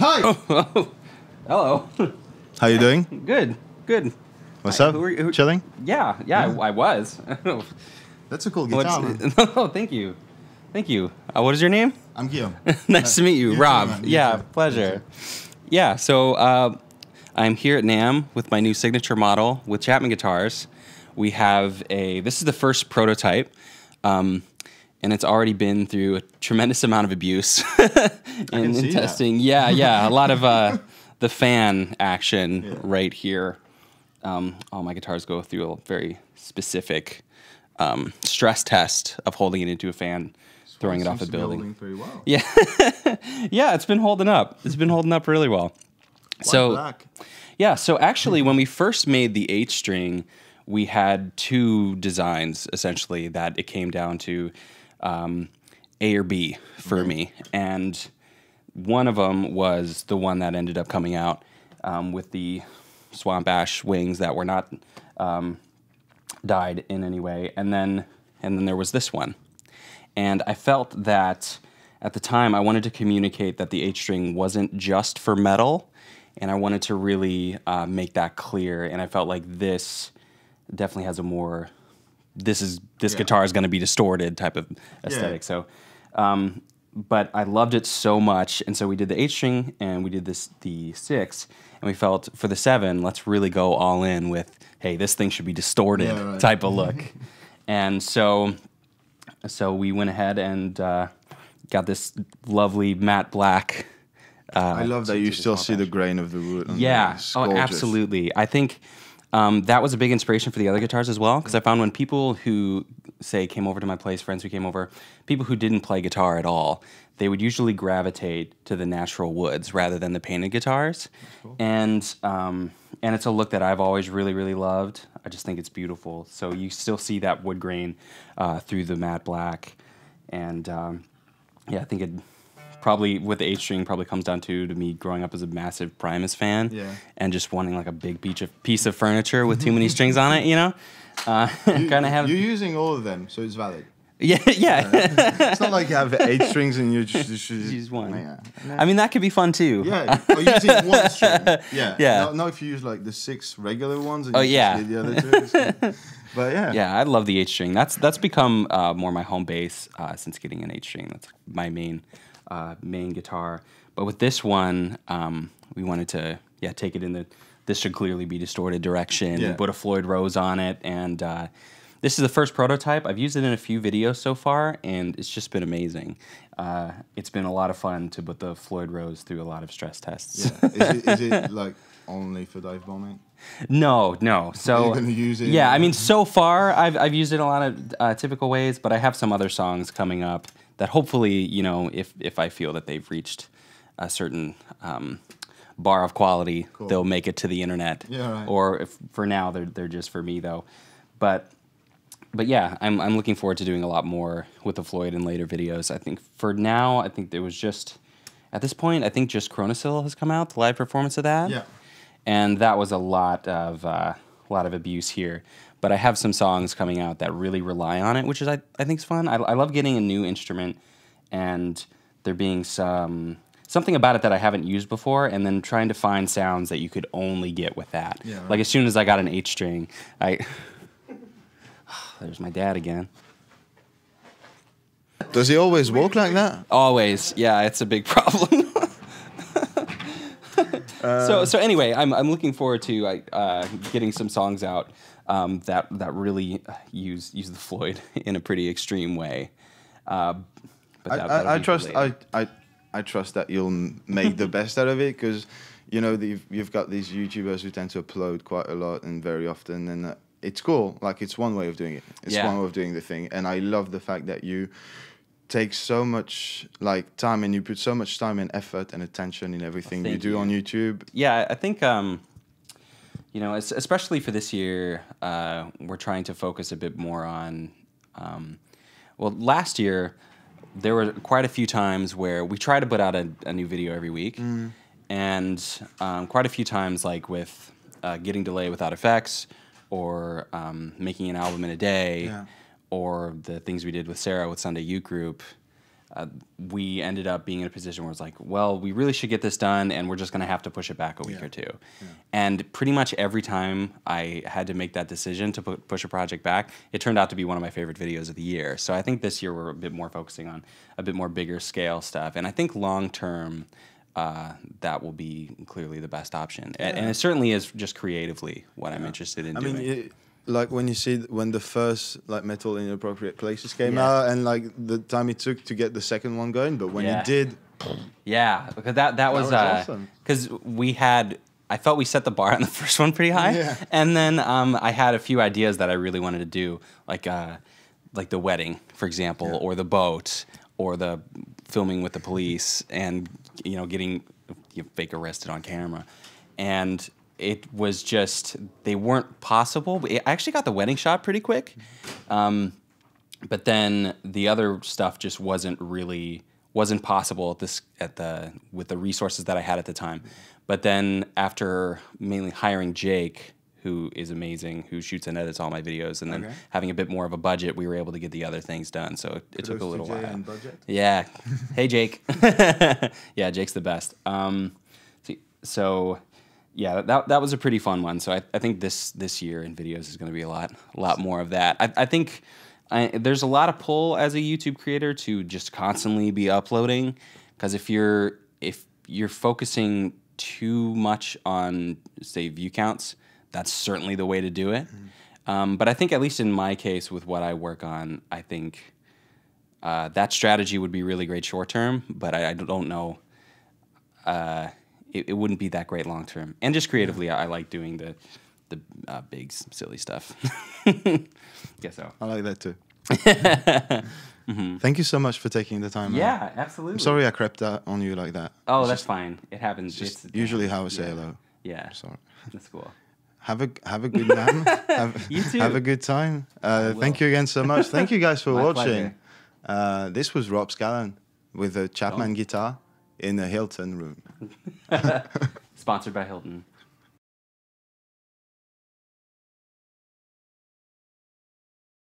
Hi. Oh, hello. How you doing? Good, good. What's up? Chilling? Yeah, I was. That's a cool guitar, man. Oh, thank you. Thank you. What is your name? I'm Guillaume. Nice to meet you, You Rob. too, man. You Yeah, too. pleasure. Yeah, so I'm here at NAMM with my new signature model with Chapman guitars. We have this is the first prototype, and it's already been through a tremendous amount of abuse in testing. That. Yeah, a lot of the fan action right here. All my guitars go through a very specific stress test of holding it into a fan, throwing it off a building. Pretty well. Yeah, yeah, it's been holding up. It's been holding up really well. Black. Yeah, so actually, when we first made the H string, we had two designs essentially that it came down to A or B for me, and one of them was the one that ended up coming out with the swamp ash wings that were not dyed in any way, and then there was this one. And I felt that at the time I wanted to communicate that the H string wasn't just for metal, and I wanted to really make that clear. And I felt like this definitely has a more this guitar is going to be distorted type of aesthetic. So, but I loved it so much, and so we did the H string and we did the 6, and we felt for the 7, let's really go all in with, hey, this thing should be distorted type of look. And so we went ahead and got this lovely matte black. I love that you still see the grain of the wood. Yeah, oh, absolutely. I think that was a big inspiration for the other guitars as well, because I found when people who, say, came over to my place, friends who came over, people who didn't play guitar at all, they would usually gravitate to the natural woods rather than the painted guitars. Cool. And it's a look that I've always really, really loved. I just think it's beautiful. So you still see that wood grain through the matte black. And yeah, I think it probably, with the H string, probably comes down to me growing up as a massive Primus fan and just wanting like a big piece of furniture with too many strings on it, you know? You're using all of them, so it's valid. Yeah. It's not like you have 8 strings and you just use one. Yeah. I mean, that could be fun too. Yeah, or using one string. Yeah. No, if you use like the 6 regular ones and just the other 2. But yeah. Yeah, I love the H string. That's become more my home base since getting an H string. That's my main guitar. But with this one, we wanted to take it in this should clearly be distorted direction. And put a Floyd Rose on it, and this is the first prototype. I've used it in a few videos so far, and it's just been amazing. It's been a lot of fun to put the Floyd Rose through a lot of stress tests. Yeah. Is it like only for dive bombing? No. So are you gonna use it? Yeah, I mean, so far I've used it in a lot of typical ways, but I have some other songs coming up that hopefully, you know, if I feel that they've reached a certain bar of quality, they'll make it to the internet. Yeah, right. Or if for now they're just for me though. But yeah, I'm looking forward to doing a lot more with the Floyd in later videos. I think for now, I think there was just at this point, I think just Chronosyll has come out, the live performance of that. Yeah. And that was a lot of abuse here. But I have some songs coming out that really rely on it, which is I think is fun. I love getting a new instrument and there being something about it that I haven't used before, and then trying to find sounds that you could only get with that. Yeah, right. Like as soon as I got an H string, there's my dad again. Does he always walk like that? Always, yeah. It's a big problem. So anyway, I'm looking forward to getting some songs out that really use the Floyd in a pretty extreme way. But I trust that you'll make the best out of it, because you know you've got these YouTubers who tend to upload quite a lot and very often, and it's cool. Like, it's one way of doing it. It's one way of doing the thing, and I love the fact that you take so much time, and you put so much time and effort and attention in everything you do on YouTube. Yeah, I think you know, especially for this year, we're trying to focus a bit more on. Well, last year there were quite a few times where we try to put out a new video every week, and quite a few times, like with getting delay without effects, or making an album in a day, or the things we did with Sarah with Sunday Youth Group, we ended up being in a position where it's like, well, we really should get this done, and we're just going to have to push it back a week or two. Yeah. And pretty much every time I had to make that decision to push a project back, it turned out to be one of my favorite videos of the year. So I think this year we're a bit more focusing on a bit more bigger scale stuff. And I think long term, that will be clearly the best option. Yeah. And it certainly is just creatively what I'm interested in doing. Mean, like when the first like Metal in Inappropriate Places came out, and like the time it took to get the second one going, but when it did, because that was awesome. Because I felt we set the bar on the first one pretty high, and then I had a few ideas that I really wanted to do, like the wedding, for example, or the boat, or the filming with the police, and getting fake arrested on camera, and it was just, they weren't possible. I actually got the wedding shot pretty quick, but then the other stuff just wasn't possible with the resources that I had at the time. But then after mainly hiring Jake, who is amazing, who shoots and edits all my videos, and then having a bit more of a budget, we were able to get the other things done. So it took a little while. And budget? Yeah. Hey, Jake. Yeah, Jake's the best. Yeah, that was a pretty fun one. So I think this year in videos is going to be a lot more of that. I think there's a lot of pull as a YouTube creator to just constantly be uploading, because if you're focusing too much on, say, view counts, that's certainly the way to do it. But I think, at least in my case with what I work on, I think that strategy would be really great short term, but I don't know. It wouldn't be that great long term. And just creatively, I like doing the big silly stuff. Guess so. I like that too. Thank you so much for taking the time. Yeah, absolutely. I'm sorry I crept out on you like that. Oh, that's fine. It happens. It's usually how I say hello. Yeah. Sorry. That's cool. Have a good NAMM. You too. Have a good time. Thank you again so much. Thank you guys for watching. This was Rob Scallon with a Chapman guitar in a Hilton room. Sponsored by Hilton.